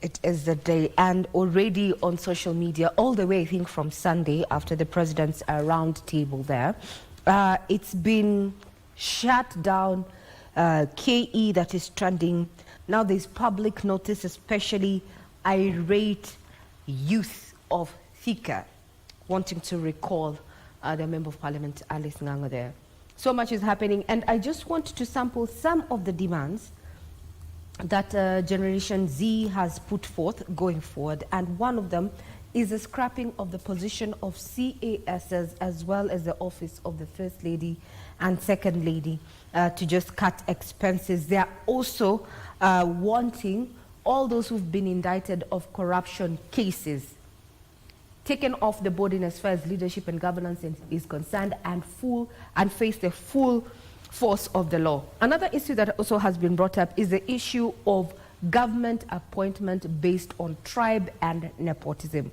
It is the day, and already on social media, all the way, I think, from Sunday after the president's round table there, it's been shut down. KE that is trending. Now there's public notice, especially irate youth of Thika wanting to recall the Member of Parliament, Alice Ng'ang'a there. So much is happening, and I just want to sample some of the demands that Generation Z has put forth going forward, and one of them is the scrapping of the position of CASs as well as the office of the First Lady and Second Lady to just cut expenses. They are also wanting all those who've been indicted of corruption cases taken off the board in as far as leadership and governance is concerned, and face the full force of the law. Another issue that also has been brought up is the issue of government appointment based on tribe and nepotism.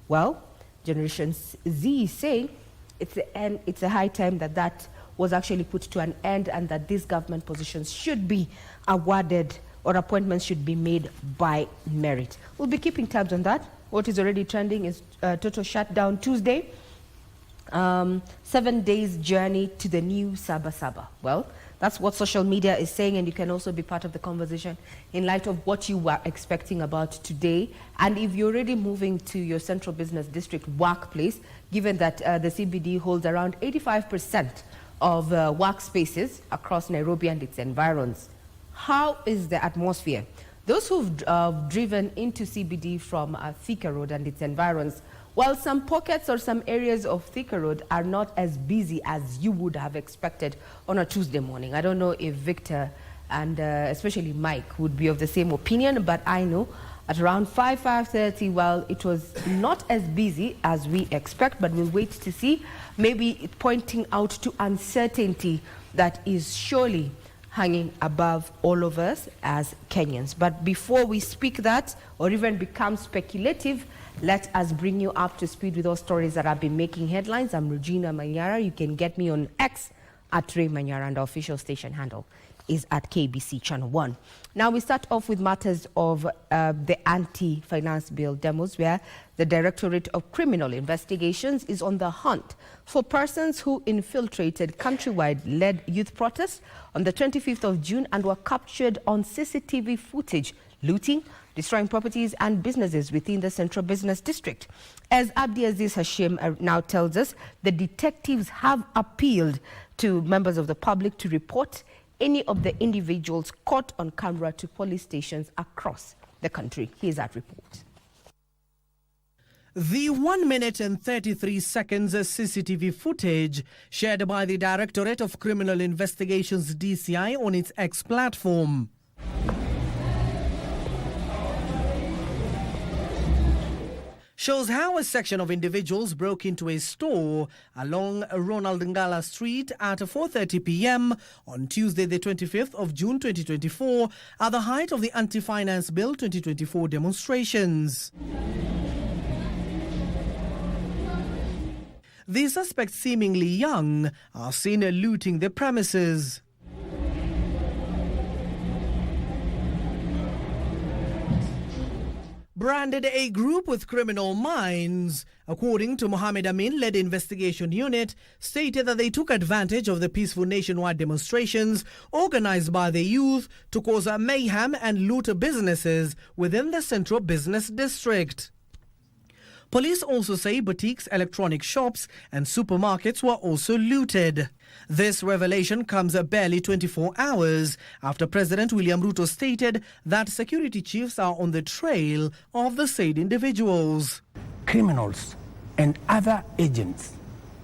Well, Generation Z is saying it's a high time that was actually put to an end, and that these government positions should be awarded, or appointments should be made by merit. We'll be keeping tabs on that. What is already trending is total shutdown Tuesday. 7 days journey to the new Saba Saba. Well, that's what social media is saying, and you can also be part of the conversation in light of what you were expecting about today. And if you're already moving to your central business district workplace, given that the CBD holds around 85% of workspaces across Nairobi and its environs, how is the atmosphere? Those who've driven into CBD from Thika Road and its environs, while some pockets or some areas of Thika Road are not as busy as you would have expected on a Tuesday morning. I don't know if Victor and especially Mike would be of the same opinion, but I know at around 5:30, well, it was not as busy as we expect, but we'll wait to see. Maybe pointing out to uncertainty that is surely hanging above all of us as Kenyans. But before we speak that, or even become speculative, let us bring you up to speed with all stories that have been making headlines. I'm Regina Manyara. You can get me on X at Ray Manyara, and the official station handle is at KBC Channel 1. Now we start off with matters of the anti-finance bill demos, where the Directorate of Criminal Investigations is on the hunt for persons who infiltrated countrywide-led youth protests on the 25th of June and were captured on CCTV footage, looting, destroying properties and businesses within the Central Business District. As Abdiaziz Hashim now tells us, the detectives have appealed to members of the public to report any of the individuals caught on camera to police stations across the country. Here's that report. The 1 minute and 33 seconds CCTV footage shared by the Directorate of Criminal Investigations DCI on its X platform shows how a section of individuals broke into a store along Ronald Ngala Street at 4:30 p.m. on Tuesday, the 25th of June 2024, at the height of the Anti-Finance Bill 2024 demonstrations. The suspects, seemingly young, are seen looting the premises. Branded a group with criminal minds, according to Mohammed Amin-led investigation unit, stated that they took advantage of the peaceful nationwide demonstrations organized by the youth to cause mayhem and loot businesses within the Central Business District. Police also say boutiques, electronic shops and supermarkets were also looted. This revelation comes barely 24 hours after President William Ruto stated that security chiefs are on the trail of the said individuals. Criminals and other agents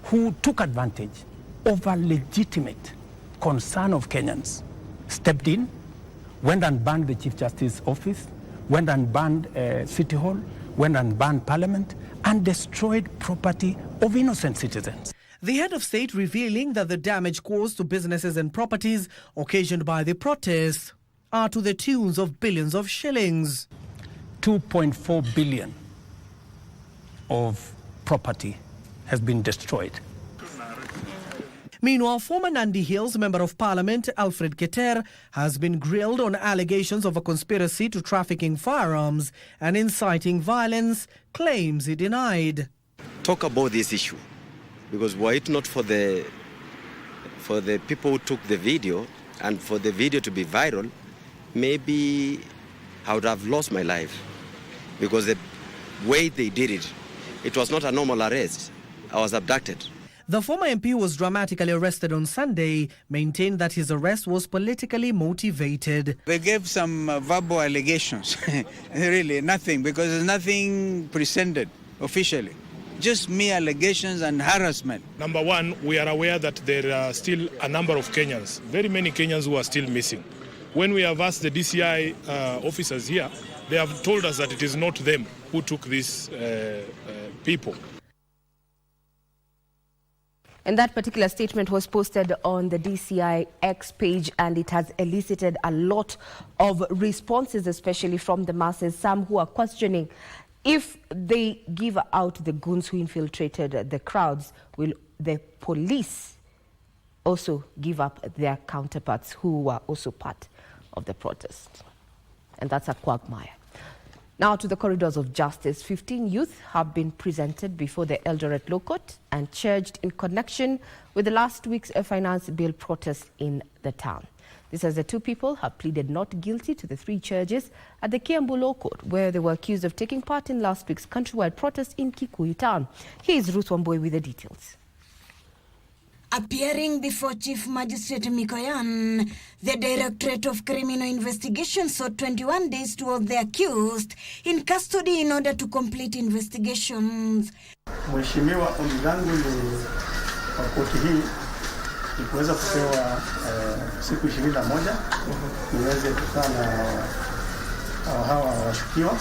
who took advantage of a legitimate concern of Kenyans stepped in, went and banned the Chief Justice's office, went and banned City Hall, went and banned Parliament, and destroyed property of innocent citizens. The head of state revealing that the damage caused to businesses and properties occasioned by the protests are to the tunes of billions of shillings. 2.4 billion of property has been destroyed. Meanwhile, former Nandi Hills Member of Parliament Alfred Keter has been grilled on allegations of a conspiracy to trafficking firearms and inciting violence, claims he denied. Talk about this issue, because were it not for the people who took the video and for the video to be viral, maybe I would have lost my life, because the way they did it, it was not a normal arrest. I was abducted. The former MP was dramatically arrested on Sunday, maintained that his arrest was politically motivated. They gave some verbal allegations, really nothing, because there's nothing presented officially. Just mere allegations and harassment. Number one, we are aware that there are still a number of Kenyans, very many Kenyans who are still missing. When we have asked the DCI officers here, they have told us that it is not them who took these people. And that particular statement was posted on the DCI X page, and it has elicited a lot of responses, especially from the masses, some who are questioning if they give out the goons who infiltrated the crowds, will the police also give up their counterparts who were also part of the protest? And that's a quagmire. Now to the corridors of justice. 15 youth have been presented before the Eldoret Law Court and charged in connection with the last week's finance bill protest in the town. This as the two people have pleaded not guilty to the 3 charges at the Kiambu Law Court, where they were accused of taking part in last week's countrywide protest in Kikuyu town. Here is Ruth Wambui with the details. Appearing before Chief Magistrate Mikoyan, the Directorate of Criminal Investigation sought 21 days to hold the accused in custody in order to complete investigations. Mheshimiwa, ombi langu ni kwa koti hii ni kuweza kupewa siku 21 niweze kukaa na hawa washukiwa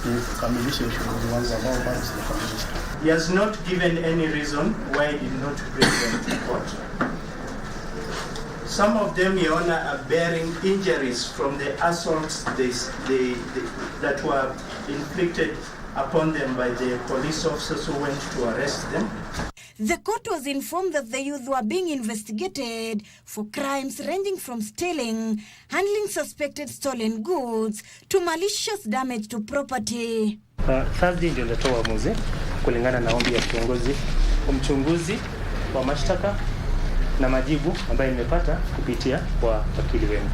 ili kukamilisha shughuli wangu ambao bado sijakamilisha. He has not given any reason why he did not bring them to court. Some of them, Your Honor, are bearing injuries from the assaults that were inflicted upon them by the police officers who went to arrest them. The court was informed that the youth were being investigated for crimes ranging from stealing, handling suspected stolen goods, to malicious damage to property. Thursday ndio nilitoa uamuzi kulingana na ombi ya mchunguzi wa mashtaka na majibu ambayo nimepata kupitia kwa wakili wenu.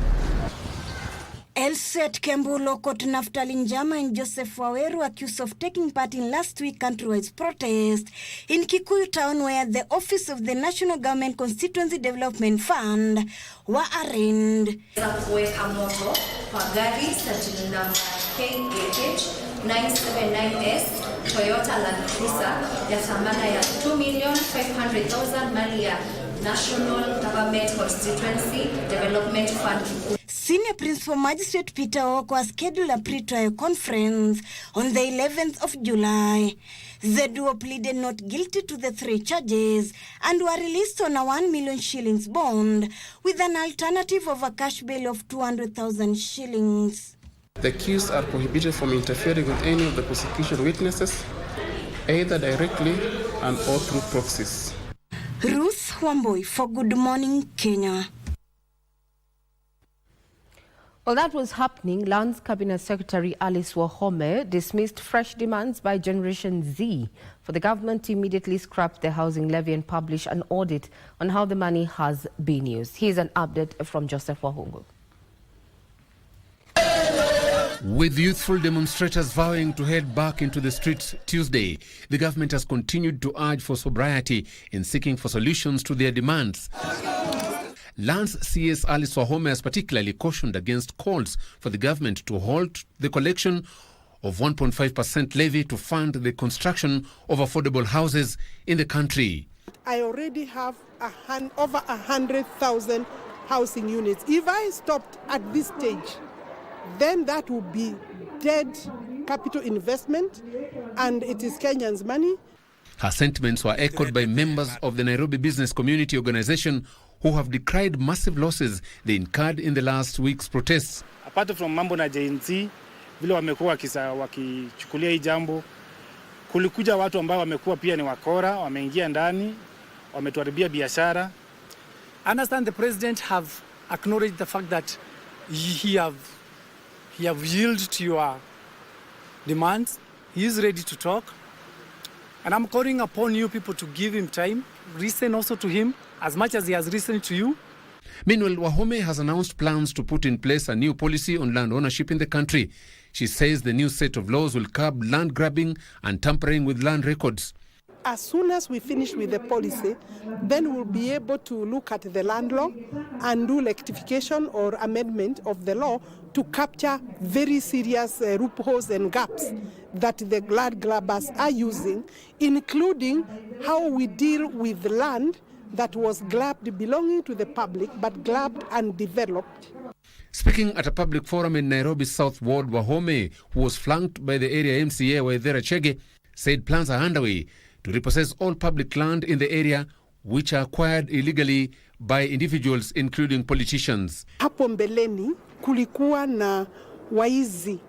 Elset Kiambu Law Court Naftali Njama and Joseph Waweru accused of taking part in last week's countrywide protest in Kikuyu town, where the office of the National Government Constituency Development Fund were arraigned. Kuweka moto kwa gari sajili namba KAH 979S Toyota Land Cruiser ya thamani ya 2,500,000 mali ya National Government Constituency Development Fund. Senior Principal Magistrate Peter Oko has scheduled a pre-trial conference on the 11th of July. The duo pleaded not guilty to the 3 charges and were released on a 1 million shillings bond with an alternative of a cash bail of 200,000 shillings. The accused are prohibited from interfering with any of the prosecution witnesses, either directly and or through proxies. Ruth Wambui for Good Morning Kenya. While that was happening, Lands Cabinet Secretary Alice Wahome dismissed fresh demands by Generation Z for the government to immediately scrap the housing levy and publish an audit on how the money has been used. Here's an update from Joseph Wahungu. With youthful demonstrators vowing to head back into the streets Tuesday, the government has continued to urge for sobriety in seeking for solutions to their demands. Lands CS Alice Wahome has particularly cautioned against calls for the government to halt the collection of 1.5% levy to fund the construction of affordable houses in the country. I already have over 100,000 housing units. If I stopped at this stage, then that would be dead capital investment, and it is Kenyans' money. Her sentiments were echoed by members of the Nairobi Business Community Organization who have decried massive losses they incurred in the last week's protests. Apart from mambo na JNC, vile wamekuwa wakichukulia hii jambo, kulikuja watu ambao wamekuwa pia ni wakora, wameingia ndani, wametuharibia biashara. I understand the president have acknowledged the fact that he have yielded to your demands. He is ready to talk. And I'm calling upon you people to give him time, listen also to him as much as he has listened to you. Meanwhile, Wahome has announced plans to put in place a new policy on land ownership in the country. She says the new set of laws will curb land grabbing and tampering with land records. As soon as we finish with the policy, then we'll be able to look at the land law and do rectification or amendment of the law to capture very serious loopholes and gaps that the land grabbers are using, including how we deal with land that was grabbed belonging to the public but grabbed and developed. Speaking at a public forum in Nairobi's South Ward, Wahome, who was flanked by the area MCA Waithera Chege, said plans are underway to repossess all public land in the area which are acquired illegally by individuals including politicians. Hapo mbeleni kulikuwa na waizi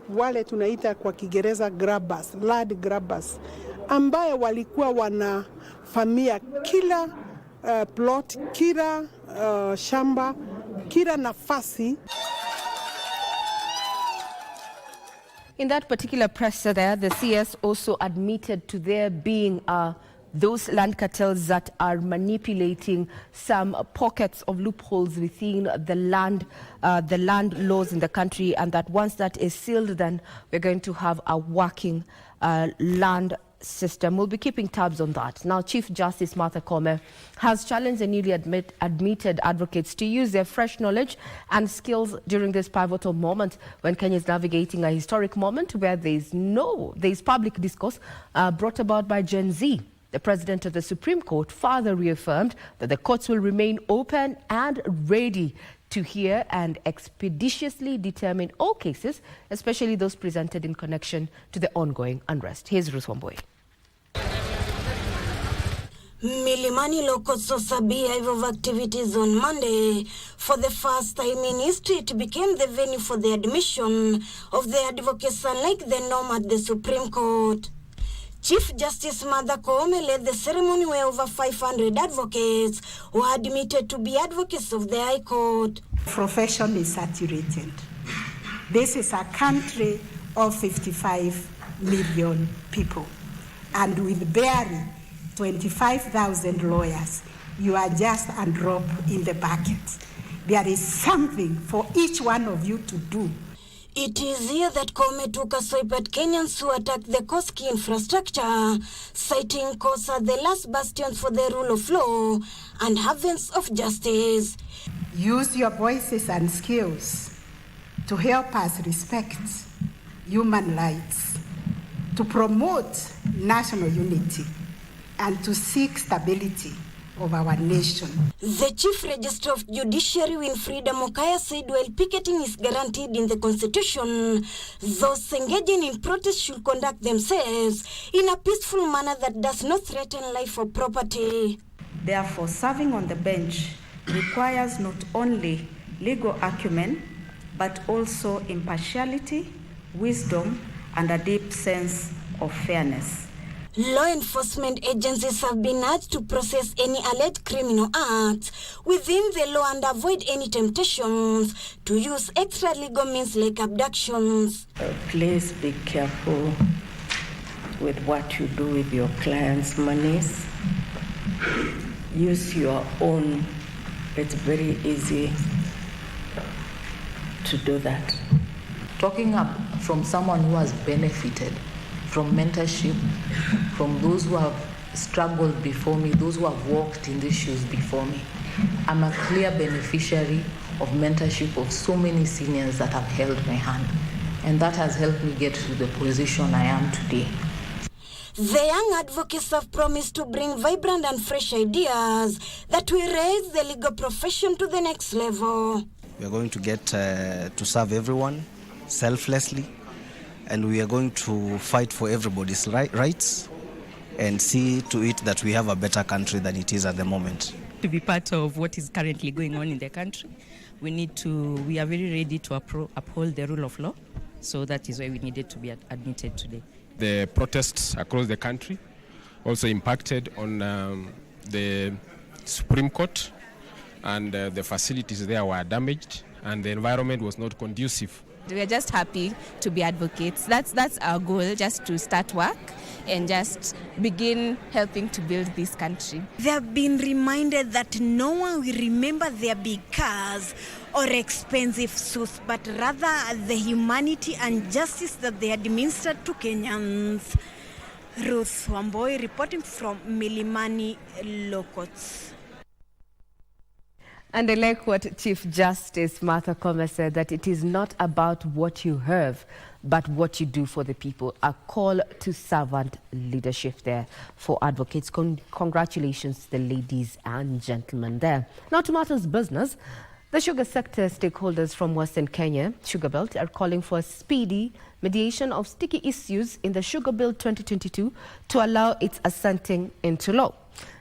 wale tunaita kwa Kiingereza grabbers, land grabbers, ambaye walikuwa wanafamia kila plot, kila shamba, kila nafasi. In that particular presser there, the CS also admitted to there being those land cartels that are manipulating some pockets of loopholes within the land laws in the country, and that once that is sealed, then we're going to have a working land system. We'll be keeping tabs on that. Now, Chief Justice Martha Koome has challenged the newly admitted advocates to use their fresh knowledge and skills during this pivotal moment when Kenya is navigating a historic moment where there's public discourse brought about by Gen Z. The President of the Supreme Court further reaffirmed that the courts will remain open and ready to hear and expeditiously determine all cases, especially those presented in connection to the ongoing unrest. Here's Ruth Wambui. Milimani local saw beehive of activities on Monday. For the first time in history, it became the venue for the admission of the advocates, unlike the norm at the Supreme Court. Chief Justice Martha Koome led the ceremony where over 500 advocates were admitted to be advocates of the High Court. Profession is saturated. This is a country of 55 million people, and with barely 25,000 lawyers, you are just a drop in the bucket. There is something for each one of you to do. It is here that Koome took a swipe at Kenyans who attacked the court's key infrastructure, citing courts as the last bastions for the rule of law and havens of justice. Use your voices and skills to help us respect human rights, to promote national unity, and to seek stability of our nation. The Chief Registrar of Judiciary, Winfrida Mokaya, said while picketing is guaranteed in the Constitution, those engaging in protest should conduct themselves in a peaceful manner that does not threaten life or property. Therefore, serving on the bench requires not only legal acumen, but also impartiality, wisdom, and a deep sense of fairness. Law enforcement agencies have been urged to process any alleged criminal acts within the law and avoid any temptations to use extra legal means like abductions. Please be careful with what you do with your clients' monies. Use your own. It's very easy to do that. Talking up from someone who has benefited from mentorship, from those who have struggled before me, those who have walked in these shoes before me. I'm a clear beneficiary of mentorship of so many seniors that have held my hand, and that has helped me get to the position I am today. The young advocates have promised to bring vibrant and fresh ideas that will raise the legal profession to the next level. We are going to get to serve everyone selflessly, and we are going to fight for everybody's rights and see to it that we have a better country than it is at the moment. To be part of what is currently going on in the country, we are very ready to uphold the rule of law. So that is why we needed to be admitted today. The protests across the country also impacted on the Supreme Court, and the facilities there were damaged and the environment was not conducive. We are just happy to be advocates. That's our goal, just to start work and just begin helping to build this country. They have been reminded that no one will remember their big cars or expensive suits, but rather the humanity and justice that they administered to Kenyans. Ruth Wamboi reporting from Milimani Lokots. And I like what Chief Justice Martha Koome said, that it is not about what you have, but what you do for the people. A call to servant leadership there for advocates. Congratulations to the ladies and gentlemen there. Now to matters business. The sugar sector stakeholders from Western Kenya Sugar Belt are calling for a speedy mediation of sticky issues in the Sugar Bill 2022 to allow its assenting into law.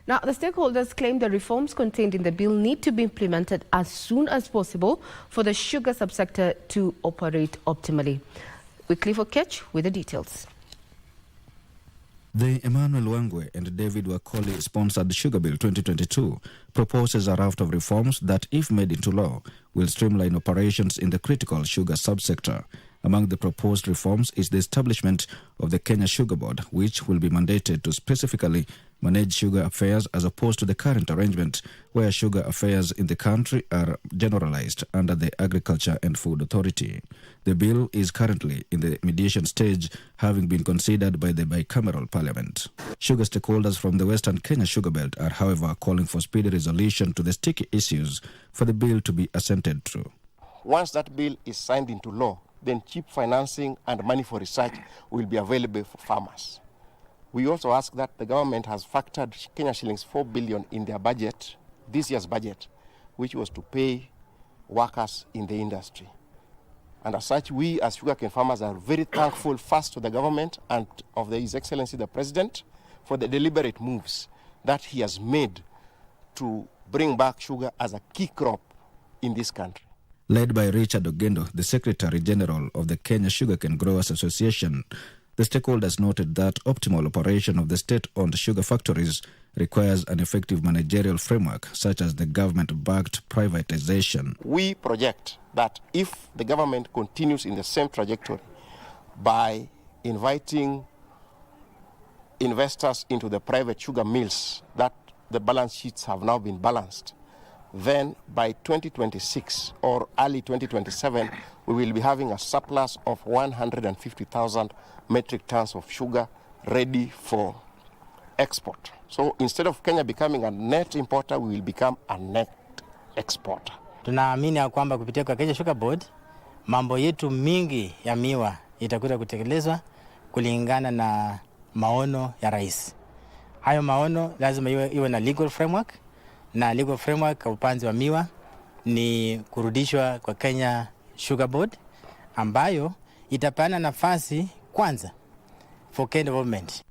Now, the stakeholders claim the reforms contained in the bill need to be implemented as soon as possible for the sugar subsector to operate optimally. Wycliffe Okech with the details. The Emmanuel Wangwe and David Wakoli sponsored Sugar Bill 2022 proposes a raft of reforms that, if made into law, will streamline operations in the critical sugar subsector. Among the proposed reforms is the establishment of the Kenya Sugar Board, which will be mandated to specifically manage sugar affairs as opposed to the current arrangement where sugar affairs in the country are generalized under the Agriculture and Food Authority. The bill is currently in the mediation stage, having been considered by the bicameral parliament. Sugar stakeholders from the Western Kenya Sugar Belt are, however, calling for speedy resolution to the sticky issues for the bill to be assented to. Once that bill is signed into law, then cheap financing and money for research will be available for farmers. We also ask that the government has factored Kenya shillings 4 billion in their budget, this year's budget, which was to pay workers in the industry. And as such, we as sugarcane farmers are very thankful first to the government and of His Excellency the President for the deliberate moves that he has made to bring back sugar as a key crop in this country. Led by Richard Ogendo, the Secretary General of the Kenya Sugarcane Growers Association, the stakeholders noted that optimal operation of the state-owned sugar factories requires an effective managerial framework, such as the government-backed privatization. We project that if the government continues in the same trajectory by inviting investors into the private sugar mills, that the balance sheets have now been balanced, then by 2026 or early 2027, we will be having a surplus of 150,000 metric tons of sugar ready for export. So instead of Kenya becoming a net importer, we will become a net exporter. Tunaamini ya kwamba kupitia kwa Kenya Sugar Board, mambo yetu mingi ya miwa itakuja kutekelezwa kulingana na maono ya rais. Hayo maono lazima iwe na legal framework, na legal framework kwa upanzi wa miwa ni kurudishwa kwa Kenya Sugar Board ambayo itapana nafasi kwanza for Kenya development.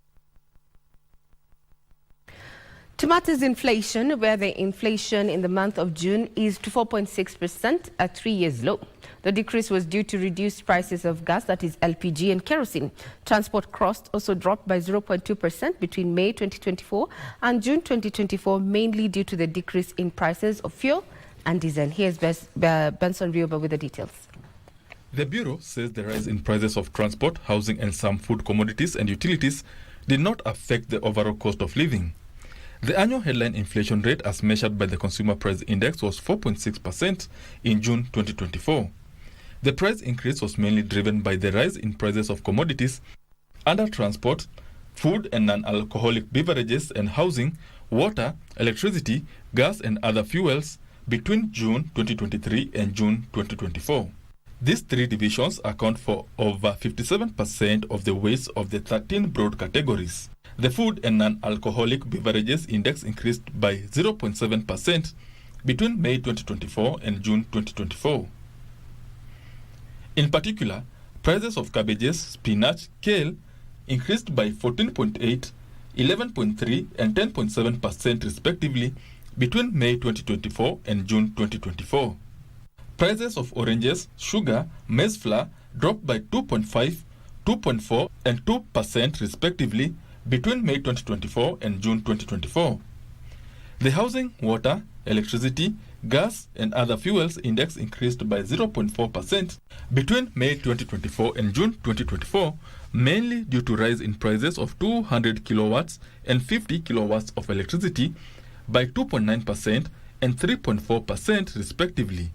Tomatoes inflation, where the inflation in the month of June is to 4.6%, a 3-year low. The decrease was due to reduced prices of gas, that is LPG and kerosene. Transport costs also dropped by 0.2% between May 2024 and June 2024, mainly due to the decrease in prices of fuel and diesel. Here's Benson Rioba with the details. The Bureau says the rise in prices of transport, housing and some food commodities and utilities did not affect the overall cost of living. The annual headline inflation rate as measured by the Consumer Price Index was 4.6% in June 2024. The price increase was mainly driven by the rise in prices of commodities under transport, food and non-alcoholic beverages and housing, water, electricity, gas and other fuels between June 2023 and June 2024. These three divisions account for over 57% of the weights of the 13 broad categories. The food and non-alcoholic beverages index increased by 0.7% between May 2024 and June 2024. In particular, prices of cabbages, spinach, kale increased by 14.8%, 11.3% and 10.7% respectively between May 2024 and June 2024. Prices of oranges, sugar, maize flour dropped by 2.5%, 2.4% and 2% respectively between May 2024 and June 2024. The housing, water, electricity, Gas and other fuels index increased by 0.4% between May 2024 and June 2024, mainly due to rise in prices of 200 kilowatts and 50 kilowatts of electricity by 2.9% and 3.4% respectively.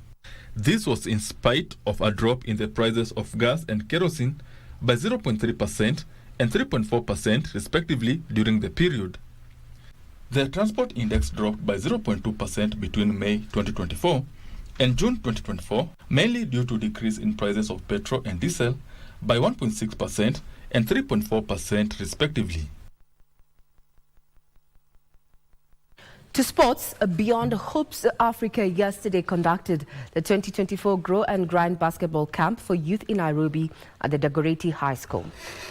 This was in spite of a drop in the prices of gas and kerosene by 0.3% and 3.4% respectively during the period. The transport index dropped by 0.2% between May 2024 and June 2024, mainly due to decrease in prices of petrol and diesel by 1.6% and 3.4% respectively. To sports, Beyond Hopes Africa yesterday conducted the 2024 Grow and Grind Basketball Camp for youth in Nairobi at the Dagoretti High School.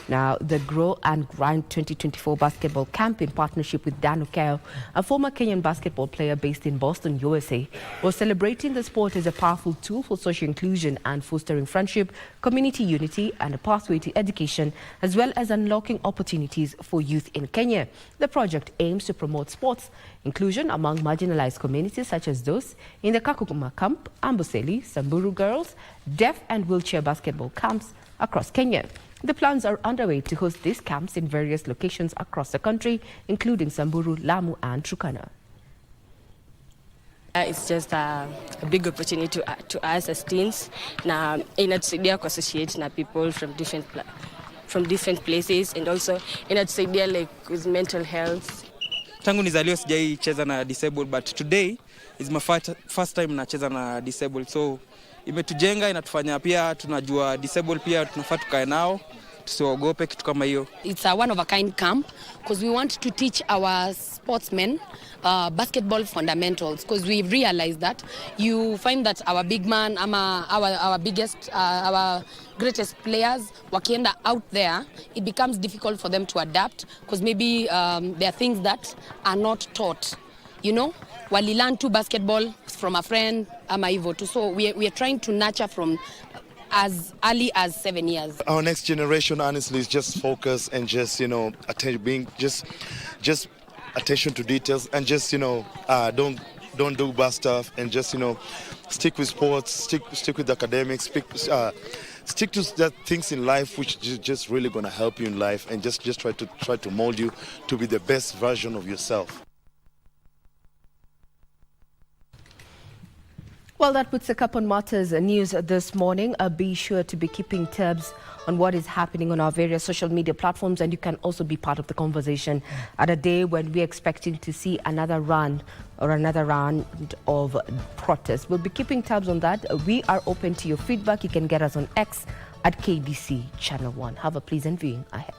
Now, the Grow and Grind 2024 Basketball Camp, in partnership with Dan Okeo, a former Kenyan basketball player based in Boston, USA, was celebrating the sport as a powerful tool for social inclusion and fostering friendship, community unity, and a pathway to education, as well as unlocking opportunities for youth in Kenya. The project aims to promote sports inclusion among marginalized communities such as those in the Kakuma camp, Amboseli, Samburu girls, deaf and wheelchair basketball camps across Kenya. The plans are underway to host these camps in various locations across the country, including Samburu, Lamu and Turkana. It's just a big opportunity to us as teens. Na inatusaidia kuassociate na people from different places, and also inatusaidia like with mental health. Tangu nizaliwa sijai cheza na disabled, but today is my first time nacheza na disabled, so imetujenga, inatufanya pia tunajua disabled pia tunafaa tukae nao, tusiogope kitu kama hiyo. It's a one of a kind camp because we want to teach our sportsmen basketball fundamentals, because we realize that you find that our big man, our biggest, our greatest players, wakienda out there, it becomes difficult for them to adapt because maybe there are things that are not taught. You know, wali learn to basketball from a friend, ama hivyo tu. So we are trying to nurture from as early as 7 years. Our next generation, honestly, is just focus and just, you know, being just attention to details, and just, you know, don't do bad stuff, and just, you know, stick with sports, stick with academics, stick to the things in life which is just really going to help you in life, and just try to mold you to be the best version of yourself. Well, that puts a cap on matters news this morning. Be sure to be keeping tabs on what is happening on our various social media platforms, and you can also be part of the conversation at a day when we're expecting to see another round of protests. We'll be keeping tabs on that. We are open to your feedback. You can get us on X at KBC Channel 1. Have a pleasant viewing ahead.